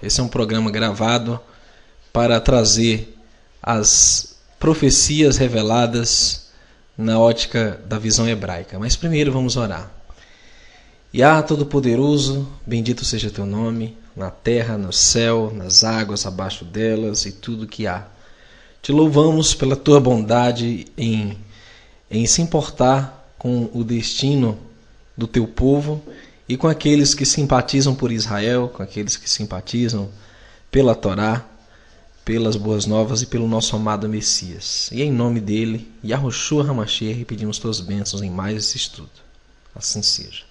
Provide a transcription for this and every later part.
Esse é um programa gravado para trazer as profecias reveladas na ótica da visão hebraica. Mas primeiro vamos orar. Yah Todo-Poderoso, bendito seja teu nome, na terra, no céu, nas águas abaixo delas e tudo que há. Te louvamos pela tua bondade em se importar com o destino do teu povo e com aqueles que simpatizam por Israel, com aqueles que simpatizam pela Torá, pelas boas novas e pelo nosso amado Messias. E em nome dele, Yahushua HaMashiach, pedimos tuas bênçãos em mais esse estudo. Assim seja.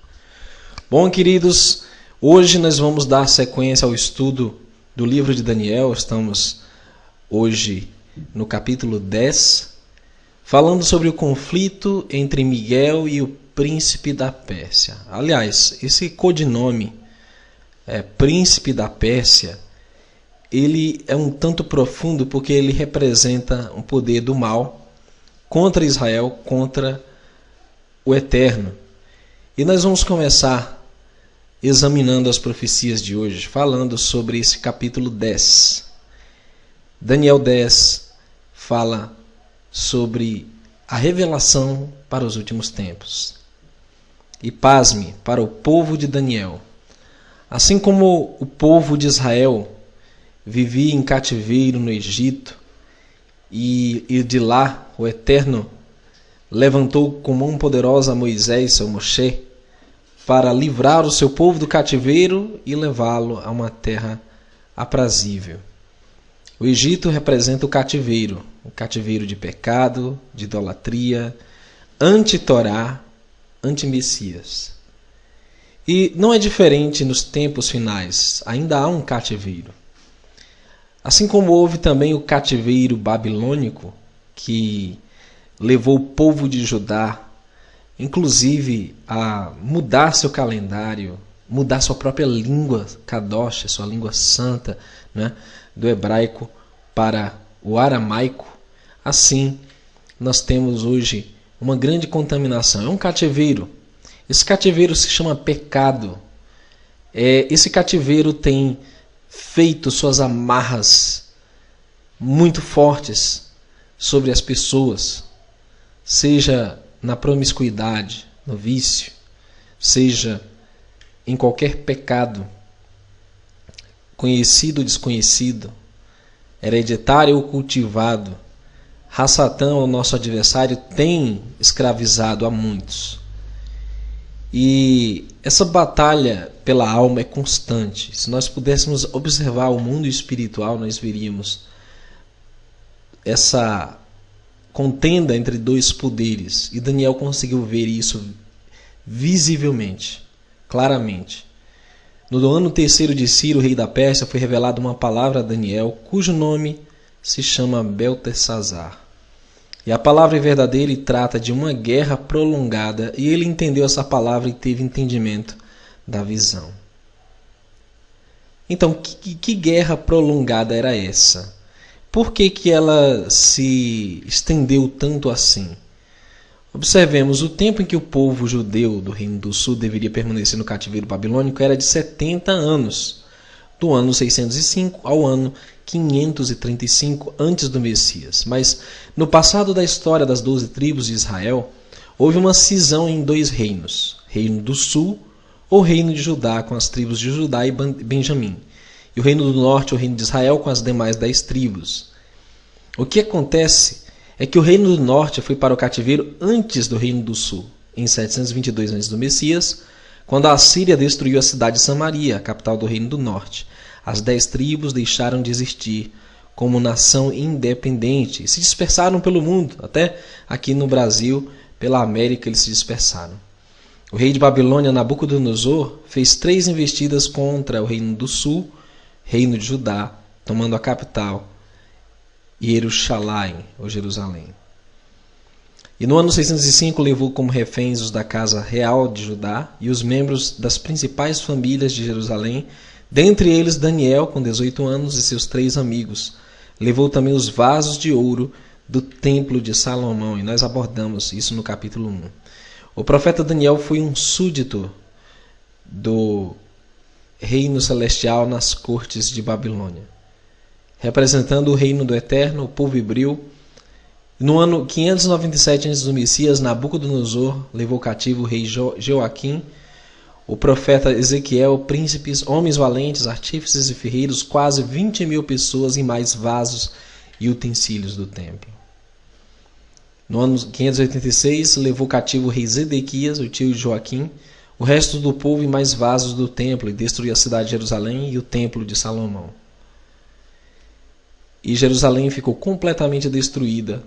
Bom, queridos, hoje nós vamos dar sequência ao estudo do livro de Daniel. Estamos hoje no capítulo 10, falando sobre o conflito entre Miguel e o príncipe da Pérsia. Aliás, esse codinome, príncipe da Pérsia, ele é um tanto profundo porque ele representa um poder do mal contra Israel, contra o Eterno. E nós vamos começar examinando as profecias de hoje, falando sobre esse capítulo 10. Daniel 10 fala sobre a revelação para os últimos tempos. E pasme, para o povo de Daniel, assim como o povo de Israel vivia em cativeiro no Egito, e de lá o Eterno levantou com mão poderosa a Moisés, seu Moshe, para livrar o seu povo do cativeiro e levá-lo a uma terra aprazível. O Egito representa o cativeiro de pecado, de idolatria, anti-Torá, anti-Messias. E não é diferente nos tempos finais, ainda há um cativeiro. Assim como houve também o cativeiro babilônico, que levou o povo de Judá, inclusive, a mudar seu calendário, mudar sua própria língua kadosh, sua língua santa, né, do hebraico para o aramaico. Assim, nós temos hoje uma grande contaminação. É um cativeiro. Esse cativeiro se chama pecado. Esse cativeiro tem feito suas amarras muito fortes sobre as pessoas, seja na promiscuidade, no vício, seja em qualquer pecado, conhecido ou desconhecido, hereditário ou cultivado. Rassatã, o nosso adversário, tem escravizado a muitos. E essa batalha pela alma é constante. Se nós pudéssemos observar o mundo espiritual, nós veríamos essa contenda entre dois poderes. E Daniel conseguiu ver isso visivelmente, claramente. No ano terceiro de Ciro, rei da Pérsia, foi revelada uma palavra a Daniel, cujo nome se chama Beltesazar. E a palavra é verdadeira e trata de uma guerra prolongada, e ele entendeu essa palavra e teve entendimento da visão. Então, que guerra prolongada era essa? Por que ela se estendeu tanto assim? Observemos, o tempo em que o povo judeu do Reino do Sul deveria permanecer no cativeiro babilônico era de 70 anos, do ano 605 ao ano 535 antes do Messias. Mas no passado da história das 12 tribos de Israel, houve uma cisão em dois reinos, Reino do Sul ou Reino de Judá, com as tribos de Judá e Benjamim, e o Reino do Norte, o Reino de Israel, com as demais 10 tribos. O que acontece é que o Reino do Norte foi para o cativeiro antes do Reino do Sul, em 722 antes do Messias, quando a Assíria destruiu a cidade de Samaria, a capital do Reino do Norte. As 10 tribos deixaram de existir como nação independente e se dispersaram pelo mundo. Até aqui no Brasil, pela América, eles se dispersaram. O rei de Babilônia, Nabucodonosor, fez 3 investidas contra o Reino do Sul, Reino de Judá, tomando a capital, Jerusalém, ou Jerusalém. E no ano 605 levou como reféns os da casa real de Judá e os membros das principais famílias de Jerusalém, dentre eles Daniel, com 18 anos, e seus 3 amigos. Levou também os vasos de ouro do templo de Salomão, e nós abordamos isso no capítulo 1. O profeta Daniel foi um súdito do reino celestial nas cortes de Babilônia. Representando o reino do Eterno, o povo hebreu, no ano 597 a.C., Nabucodonosor levou cativo o rei Joaquim, o profeta Ezequiel, príncipes, homens valentes, artífices e ferreiros, quase 20.000 pessoas e mais vasos e utensílios do templo. No ano 586, levou cativo o rei Zedequias, o tio de Joaquim, o resto do povo e mais vasos do templo, e destruiu a cidade de Jerusalém e o templo de Salomão. E Jerusalém ficou completamente destruída,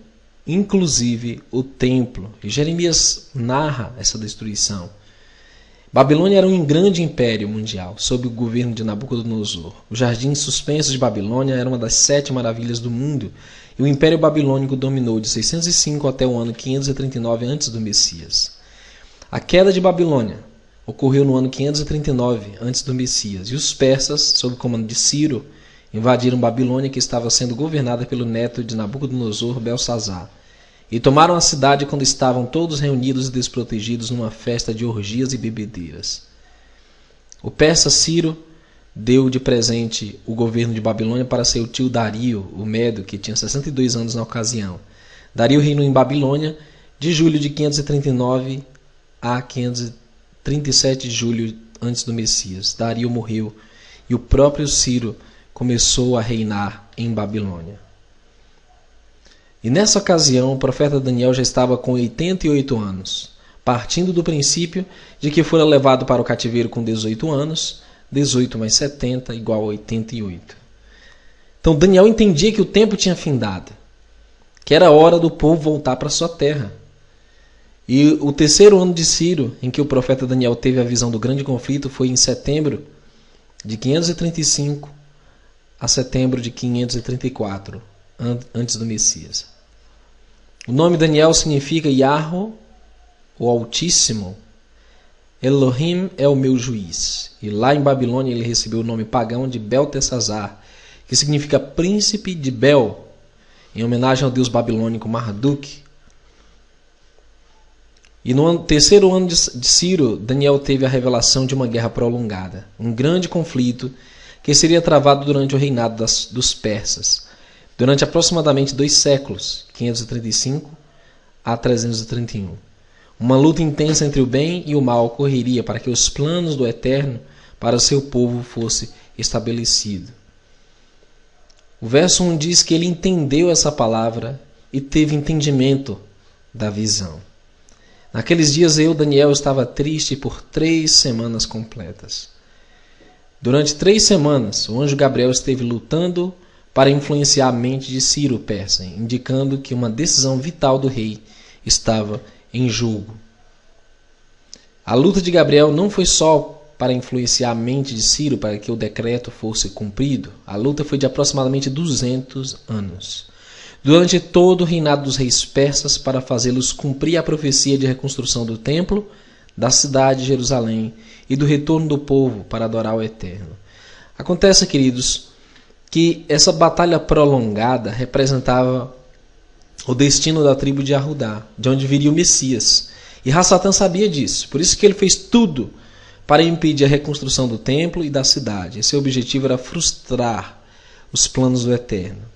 inclusive o templo. E Jeremias narra essa destruição. Babilônia era um grande império mundial, sob o governo de Nabucodonosor. O jardim suspenso de Babilônia era uma das 7 maravilhas do mundo, e o Império Babilônico dominou de 605 até o ano 539 a.C. do Messias. A queda de Babilônia ocorreu no ano 539 a.C. do Messias, e os persas, sob o comando de Ciro, invadiram Babilônia, que estava sendo governada pelo neto de Nabucodonosor, Belsazar, e tomaram a cidade quando estavam todos reunidos e desprotegidos numa festa de orgias e bebedeiras. O persa Ciro deu de presente o governo de Babilônia para seu tio Dario, o Medo, que tinha 62 anos na ocasião. Dario reinou em Babilônia de julho de 539 a 537 de julho antes do Messias. Dario morreu e o próprio Ciro começou a reinar em Babilônia. E nessa ocasião, o profeta Daniel já estava com 88 anos, partindo do princípio de que fora levado para o cativeiro com 18 anos, 18 mais 70 igual a 88. Então Daniel entendia que o tempo tinha findado, que era hora do povo voltar para sua terra. E o terceiro ano de Ciro, em que o profeta Daniel teve a visão do grande conflito, foi em setembro de 535 a setembro de 534, antes do Messias. O nome Daniel significa Yahweh, o Altíssimo. Elohim é o meu juiz. E lá em Babilônia ele recebeu o nome pagão de Beltesazar, que significa príncipe de Bel, em homenagem ao deus babilônico Marduk. E no terceiro ano de Ciro, Daniel teve a revelação de uma guerra prolongada, um grande conflito que seria travado durante o reinado dos persas, durante aproximadamente 2 séculos, 535 a 331. Uma luta intensa entre o bem e o mal ocorreria para que os planos do Eterno para o seu povo fosse estabelecido. O verso 1 diz que ele entendeu essa palavra e teve entendimento da visão. Naqueles dias Daniel, estava triste por 3 semanas completas. Durante 3 semanas, o anjo Gabriel esteve lutando para influenciar a mente de Ciro persa, indicando que uma decisão vital do rei estava em jogo. A luta de Gabriel não foi só para influenciar a mente de Ciro para que o decreto fosse cumprido. A luta foi de aproximadamente 200 anos. Durante todo o reinado dos reis persas, para fazê-los cumprir a profecia de reconstrução do templo, da cidade de Jerusalém e do retorno do povo para adorar o Eterno. Acontece, queridos, que essa batalha prolongada representava o destino da tribo de Arudá, de onde viria o Messias. E Rassatã sabia disso, por isso que ele fez tudo para impedir a reconstrução do templo e da cidade. Esse objetivo era frustrar os planos do Eterno.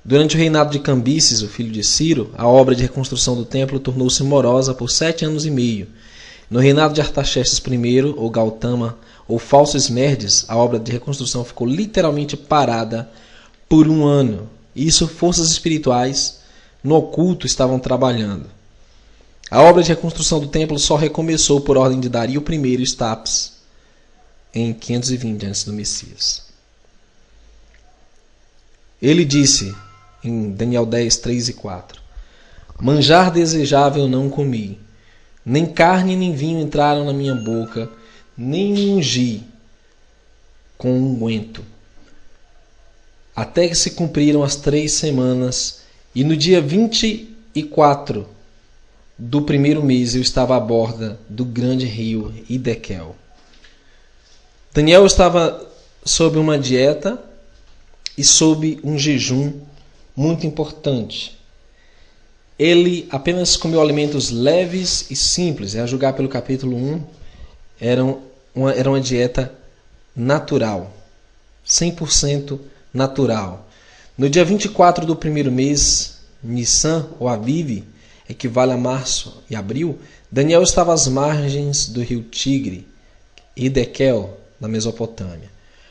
Durante o reinado de Cambises, o filho de Ciro, a obra de reconstrução do templo tornou-se morosa por 7 anos e meio. No reinado de Artaxerxes I, ou Gautama, ou Falso Esmerdes, a obra de reconstrução ficou literalmente parada por 1 ano. Isso forças espirituais no oculto estavam trabalhando. A obra de reconstrução do templo só recomeçou por ordem de Dario I Estapes em 520 a.C. do Messias. Ele disse em Daniel 10, 3 e 4: Manjar desejável não comi, nem carne nem vinho entraram na minha boca, nem me ungi com unguento, até que se cumpriram as 3 semanas, e no dia 24 do 1º mês eu estava à borda do grande rio Hidekel. Daniel estava sob uma dieta e sob um jejum muito importante. Ele apenas comeu alimentos leves e simples, a julgar pelo capítulo 1, era uma dieta natural, 100% natural. No dia 24 do primeiro mês, Nissan ou Aviv, equivale a março e abril, Daniel estava às margens do rio Tigre, Hidekel, na Mesopotâmia.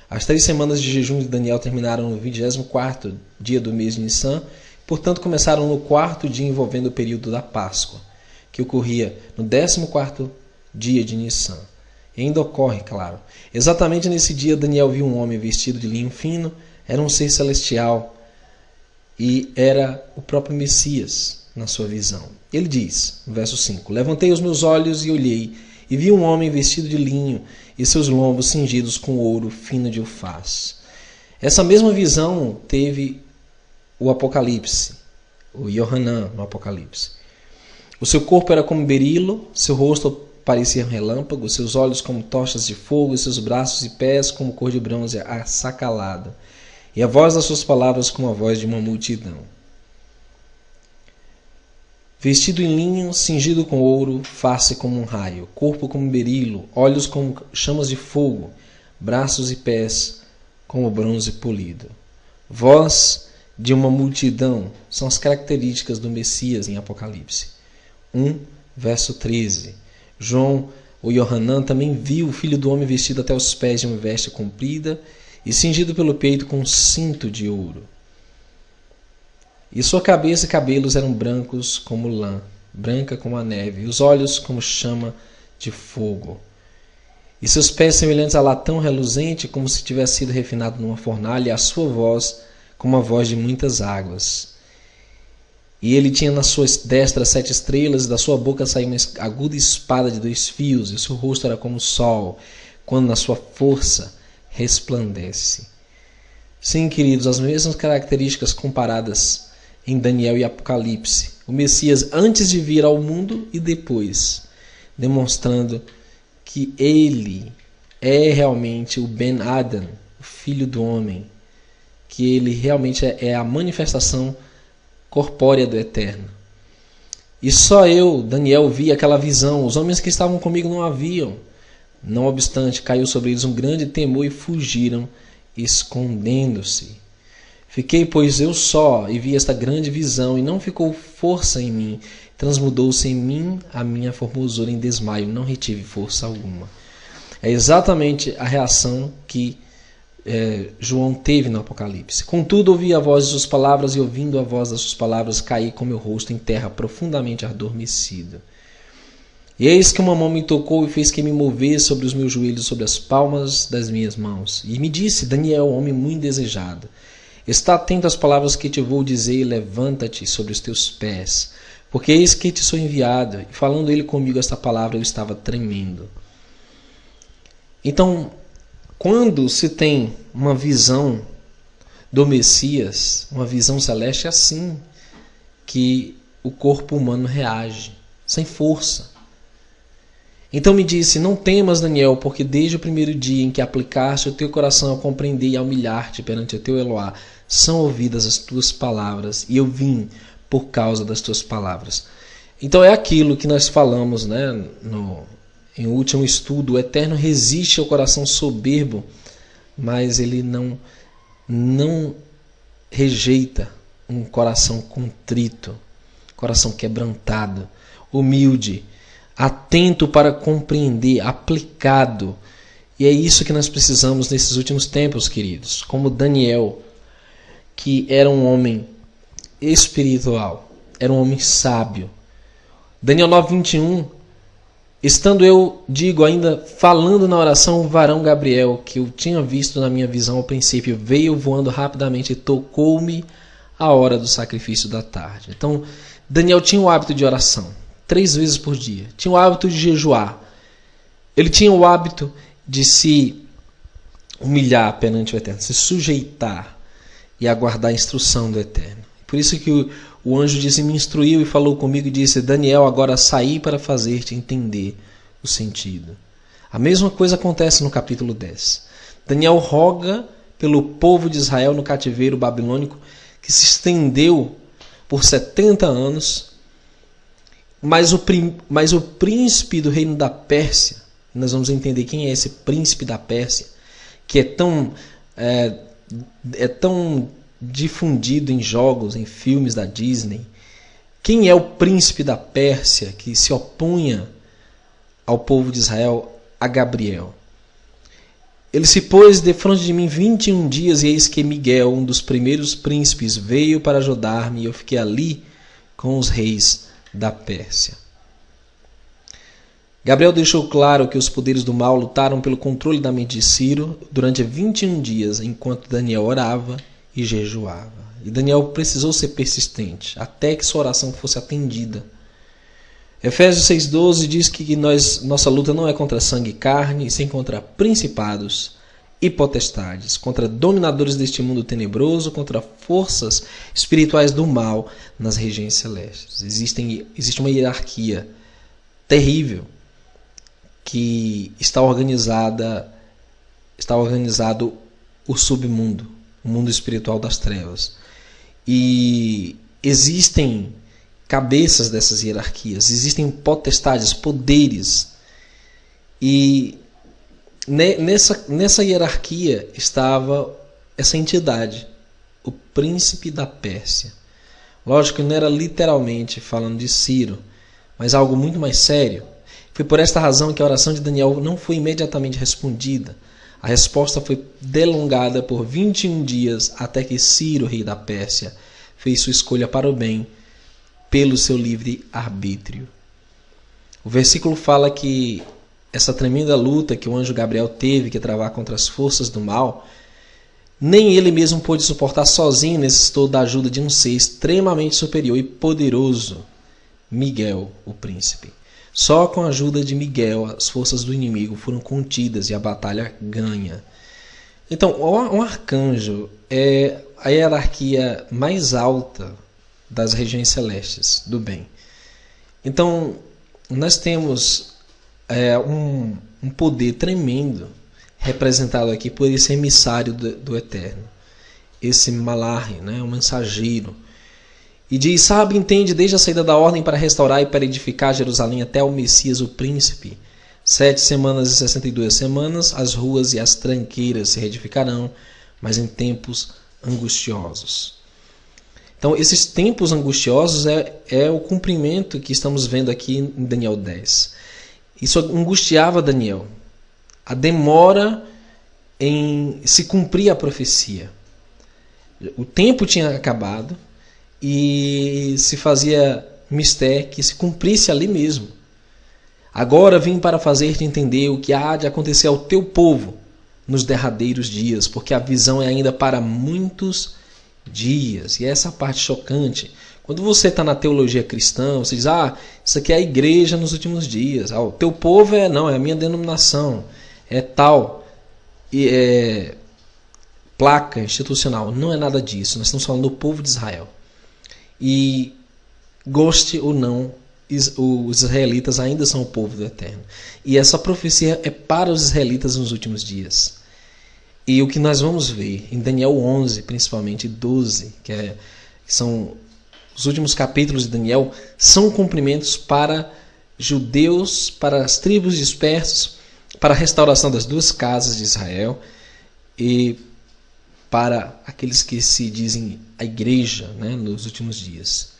As 3 semanas de jejum de Daniel terminaram no 24º dia do mês de Nissan, portanto começaram no 4º dia envolvendo o período da Páscoa, que ocorria no 14º dia de Nissan. E ainda ocorre, claro. Exatamente nesse dia Daniel viu um homem vestido de linho fino, era um ser celestial e era o próprio Messias na sua visão. Ele diz, no verso 5, levantei os meus olhos e olhei, e vi um homem vestido de linho e seus lombos cingidos com ouro fino de ufaz. Essa mesma visão teve o Apocalipse, o Yohanan no Apocalipse. O seu corpo era como berilo, seu rosto parecia um relâmpago, seus olhos como tochas de fogo, e seus braços e pés como cor de bronze assacalado, e a voz das suas palavras como a voz de uma multidão. Vestido em linho, cingido com ouro, face como um raio, corpo como berilo, olhos como chamas de fogo, braços e pés como bronze polido. Voz de uma multidão são as características do Messias em Apocalipse. 1, verso 13. João, o Yohanan, também viu o Filho do Homem vestido até os pés de uma veste comprida e cingido pelo peito com um cinto de ouro. E sua cabeça e cabelos eram brancos como lã, branca como a neve, e os olhos como chama de fogo. E seus pés semelhantes a latão reluzente, como se tivesse sido refinado numa fornalha, e a sua voz como a voz de muitas águas. E ele tinha na sua destra 7 estrelas, e da sua boca saía uma aguda espada de 2 fios, e o seu rosto era como o sol, quando na sua força resplandece. Sim, queridos, as mesmas características comparadas em Daniel e Apocalipse. O Messias antes de vir ao mundo e depois, demonstrando que ele é realmente o Ben Adam, o Filho do Homem, que ele realmente é a manifestação corpórea do Eterno. E só eu, Daniel, vi aquela visão. Os homens que estavam comigo não a viam. Não obstante, caiu sobre eles um grande temor e fugiram, escondendo-se. Fiquei, pois, eu só, e vi esta grande visão, e não ficou força em mim. Transmudou-se em mim a minha formosura em desmaio, não retive força alguma. É exatamente a reação que João teve no Apocalipse. Contudo, ouvi a voz de suas palavras, e ouvindo a voz das suas palavras, caí com meu rosto em terra, profundamente adormecido. E eis que uma mão me tocou e fez que me movesse sobre os meus joelhos, sobre as palmas das minhas mãos. E me disse, Daniel, homem muito desejado, está atento às palavras que te vou dizer, e levanta-te sobre os teus pés, porque eis que te sou enviado. E falando ele comigo esta palavra, eu estava tremendo. Então, quando se tem uma visão do Messias, uma visão celeste, é assim que o corpo humano reage, sem força. Então me disse, não temas, Daniel, porque desde o primeiro dia em que aplicaste o teu coração a compreender e a humilhar-te perante o teu Eloá, são ouvidas as tuas palavras, e eu vim por causa das tuas palavras. Então é aquilo que nós falamos, né, em último estudo, o Eterno resiste ao coração soberbo, mas ele não rejeita um coração contrito, coração quebrantado, humilde, atento para compreender, aplicado. E é isso que nós precisamos nesses últimos tempos, queridos. Como Daniel, que era um homem espiritual, era um homem sábio. Daniel 9:21, estando eu, digo ainda, falando na oração, o varão Gabriel, que eu tinha visto na minha visão ao princípio, veio voando rapidamente e tocou-me a hora do sacrifício da tarde. Então, Daniel tinha o hábito de oração, 3 vezes por dia. Tinha o hábito de jejuar. Ele tinha o hábito de se humilhar perante o Eterno, se sujeitar e aguardar a instrução do Eterno. Por isso que o anjo disse, me instruiu e falou comigo e disse, Daniel, agora saí para fazer-te entender o sentido. A mesma coisa acontece no capítulo 10. Daniel roga pelo povo de Israel no cativeiro babilônico, que se estendeu por 70 anos, mas o príncipe do reino da Pérsia, nós vamos entender quem é esse príncipe da Pérsia, que é tão difundido em jogos, em filmes da Disney. Quem é o príncipe da Pérsia que se opunha ao povo de Israel? A Gabriel. Ele se pôs defronte de mim 21 dias, e eis que Miguel, um dos primeiros príncipes, veio para ajudar-me, e eu fiquei ali com os reis da Pérsia. Gabriel deixou claro que os poderes do mal lutaram pelo controle da mente de Ciro durante 21 dias, enquanto Daniel orava e jejuava. E Daniel precisou ser persistente, até que sua oração fosse atendida. Efésios 6,12 diz que nossa luta não é contra sangue e carne, e sim contra principados e potestades, contra dominadores deste mundo tenebroso, contra forças espirituais do mal nas regiões celestes. Existe uma hierarquia terrível que está organizado o submundo, o mundo espiritual das trevas. E existem cabeças dessas hierarquias, existem potestades, poderes. E nessa hierarquia estava essa entidade, o príncipe da Pérsia. Lógico que não era literalmente falando de Ciro, mas algo muito mais sério. Foi por esta razão que a oração de Daniel não foi imediatamente respondida. A resposta foi delongada por 21 dias, até que Ciro, rei da Pérsia, fez sua escolha para o bem pelo seu livre arbítrio. O versículo fala que essa tremenda luta que o anjo Gabriel teve que travar contra as forças do mal, nem ele mesmo pôde suportar sozinho, necessitou da ajuda de um ser extremamente superior e poderoso, Miguel, o príncipe. Só com a ajuda de Miguel as forças do inimigo foram contidas e a batalha ganha. Então, um arcanjo é a hierarquia mais alta das regiões celestes do bem. Então, nós temos um poder tremendo representado aqui por esse emissário do Eterno, esse Malachi, né, um mensageiro. E diz: sabe, entende, desde a saída da ordem para restaurar e para edificar Jerusalém até o Messias, o príncipe. 7 semanas e 62 semanas, as ruas e as tranqueiras se reedificarão, mas em tempos angustiosos. Então, esses tempos angustiosos é o cumprimento que estamos vendo aqui em Daniel 10. Isso angustiava Daniel. A demora em se cumprir a profecia. O tempo tinha acabado e se fazia mistério que se cumprisse ali mesmo. Agora vim para fazer-te entender o que há de acontecer ao teu povo nos derradeiros dias, porque a visão é ainda para muitos dias. E essa parte chocante. Quando você está na teologia cristã, você diz: isso aqui é a igreja nos últimos dias. O teu povo é a minha denominação. É tal. Placa institucional. Não é nada disso. Nós estamos falando do povo de Israel. E, goste ou não, os israelitas ainda são o povo do Eterno. E essa profecia é para os israelitas nos últimos dias. E o que nós vamos ver em Daniel 11, principalmente 12, que são os últimos capítulos de Daniel, são cumprimentos para judeus, para as tribos dispersas, para a restauração das duas casas de Israel e para aqueles que se dizem a igreja, né, nos últimos dias.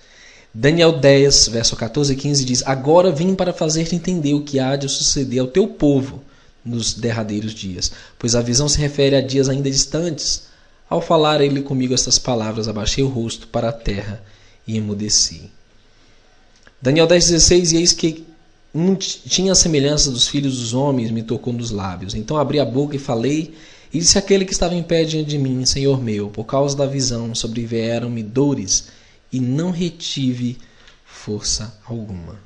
Daniel 10, verso 14 e 15 diz: agora vim para fazer-te entender o que há de suceder ao teu povo nos derradeiros dias, pois a visão se refere a dias ainda distantes. Ao falar ele comigo estas palavras, abaixei o rosto para a terra e emudeci. Daniel 10,16: e eis que tinha a semelhança dos filhos dos homens, me tocou nos lábios. Então abri a boca e falei, e disse àquele que estava em pé diante de mim: Senhor meu, por causa da visão sobrevieram-me dores, e não retive força alguma.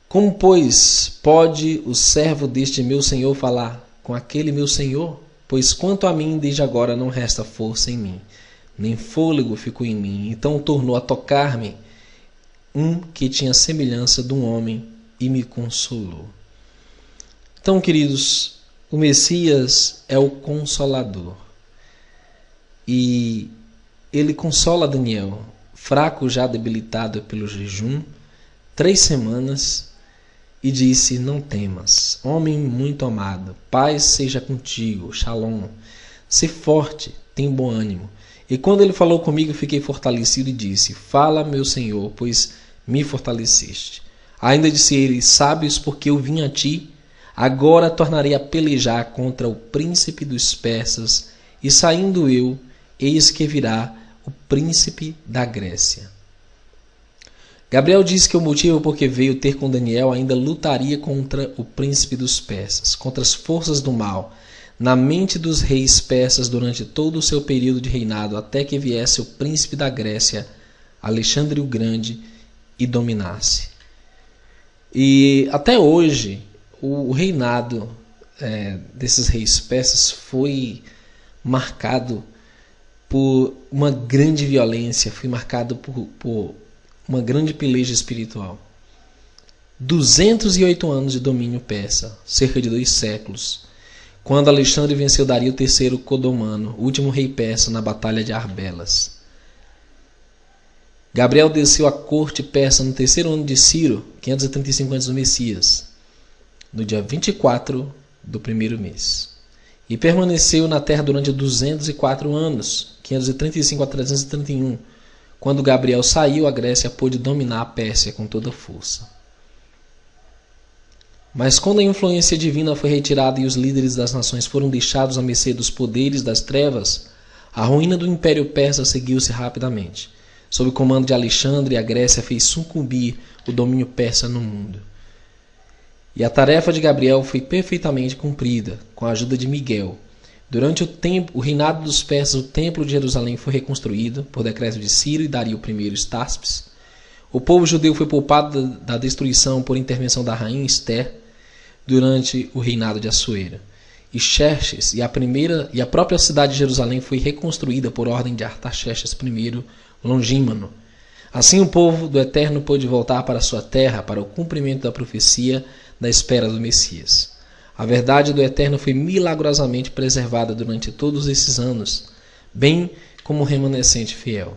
Como, pois, pode o servo deste meu senhor falar com aquele meu senhor? Pois quanto a mim, desde agora não resta força em mim, nem fôlego ficou em mim. Então tornou a tocar-me um que tinha semelhança de um homem e me consolou. Então, queridos, o Messias é o Consolador. E ele consola Daniel, fraco, já debilitado pelo jejum, 3 semanas, e disse: não temas, homem muito amado, paz seja contigo, Shalom. Sê forte, tem bom ânimo. E quando ele falou comigo, fiquei fortalecido e disse: fala, meu Senhor, pois me fortaleceste. Ainda disse ele: sabes porque eu vim a ti? Agora tornarei a pelejar contra o príncipe dos persas, e saindo eu, eis que virá o príncipe da Grécia. Gabriel disse que o motivo porque veio ter com Daniel ainda lutaria contra o príncipe dos persas, contra as forças do mal, na mente dos reis persas durante todo o seu período de reinado, até que viesse o príncipe da Grécia, Alexandre o Grande, e dominasse. E até hoje, o reinado desses reis persas foi marcado por uma grande violência, foi marcado por uma grande peleja espiritual. 208 anos de domínio persa, cerca de 2 séculos, quando Alexandre venceu Dario III Codomano, o último rei persa, na Batalha de Arbelas. Gabriel desceu à corte persa no 3º ano de Ciro, 535 a.C., Messias, no dia 24 do 1º mês. E permaneceu na terra durante 204 anos, 535 a 331. Quando Gabriel saiu, a Grécia pôde dominar a Pérsia com toda força. Mas quando a influência divina foi retirada e os líderes das nações foram deixados à mercê dos poderes das trevas, a ruína do Império Persa seguiu-se rapidamente. Sob o comando de Alexandre, a Grécia fez sucumbir o domínio persa no mundo. E a tarefa de Gabriel foi perfeitamente cumprida, com a ajuda de Miguel. Durante o reinado dos persas, o templo de Jerusalém foi reconstruído por decreto de Ciro e Dario I Estáspes. O povo judeu foi poupado da destruição por intervenção da rainha Esther durante o reinado de Assuero. E Xerxes e a própria cidade de Jerusalém foi reconstruída por ordem de Artaxerxes I Longímano. Assim o povo do Eterno pôde voltar para sua terra para o cumprimento da profecia da espera do Messias. A verdade do Eterno foi milagrosamente preservada durante todos esses anos, bem como o remanescente fiel.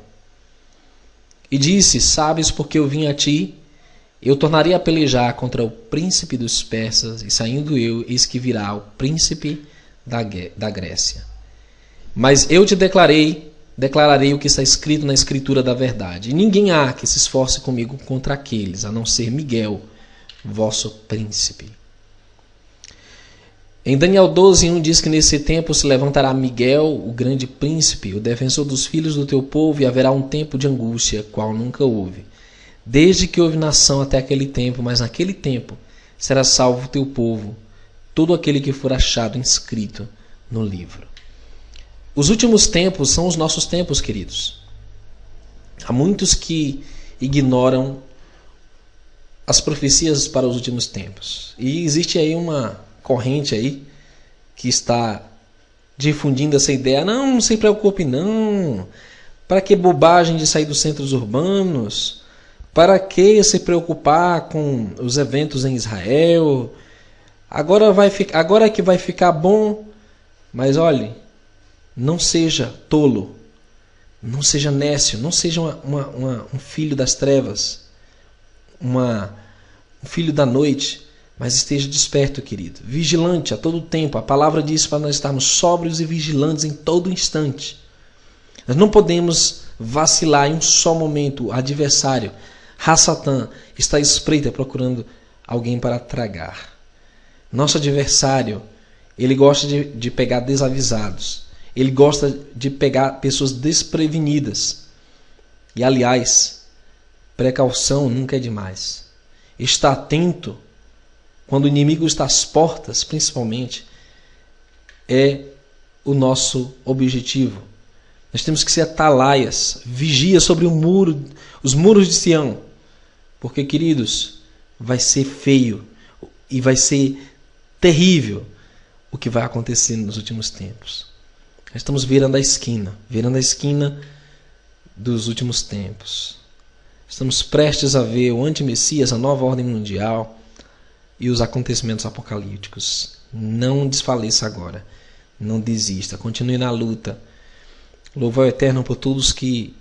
E disse: sabes porque eu vim a ti? Eu tornarei a pelejar contra o príncipe dos persas, e saindo eu, eis que virá o príncipe da Grécia. Mas eu te declararei o que está escrito na escritura da verdade. E ninguém há que se esforce comigo contra aqueles, a não ser Miguel, vosso príncipe. Em Daniel 12:1 diz que nesse tempo se levantará Miguel, o grande príncipe, o defensor dos filhos do teu povo, e haverá um tempo de angústia, qual nunca houve, desde que houve nação até aquele tempo, mas naquele tempo será salvo o teu povo, todo aquele que for achado inscrito no livro. Os últimos tempos são os nossos tempos, queridos. Há muitos que ignoram as profecias para os últimos tempos. E existe aí uma corrente aí que está difundindo essa ideia: não se preocupe não, para que bobagem de sair dos centros urbanos, para que se preocupar com os eventos em Israel, agora que vai ficar bom. Mas olhe, não seja tolo, não seja nécio, não seja um filho das trevas, um filho da noite, mas esteja desperto, querido, vigilante a todo tempo. A palavra diz para nós estarmos sóbrios e vigilantes em todo instante. Nós não podemos vacilar em um só momento. O adversário, Satã, está à espreita procurando alguém para tragar. Nosso adversário, ele gosta de pegar desavisados. Ele gosta de pegar pessoas desprevenidas. E, aliás, precaução nunca é demais. Estar atento quando o inimigo está às portas, principalmente, é o nosso objetivo. Nós temos que ser atalaias, vigia sobre o muro, os muros de Sião, porque, queridos, vai ser feio e vai ser terrível o que vai acontecer nos últimos tempos. Nós estamos virando a esquina dos últimos tempos. Estamos prestes a ver o anti-Messias, a nova ordem mundial e os acontecimentos apocalípticos. Não desfaleça agora. Não desista. Continue na luta. Louvo ao Eterno por todos que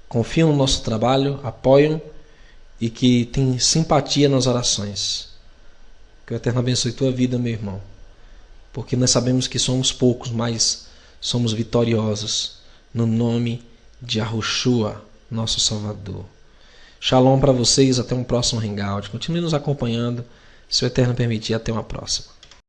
confiam no nosso trabalho, apoiam e que têm simpatia nas orações. Que o Eterno abençoe tua vida, meu irmão. Porque nós sabemos que somos poucos, mas somos vitoriosos. No nome de Yahushua, nosso Salvador. Shalom para vocês, até um próximo Hangout. Continue nos acompanhando. Se o Eterno permitir, até uma próxima.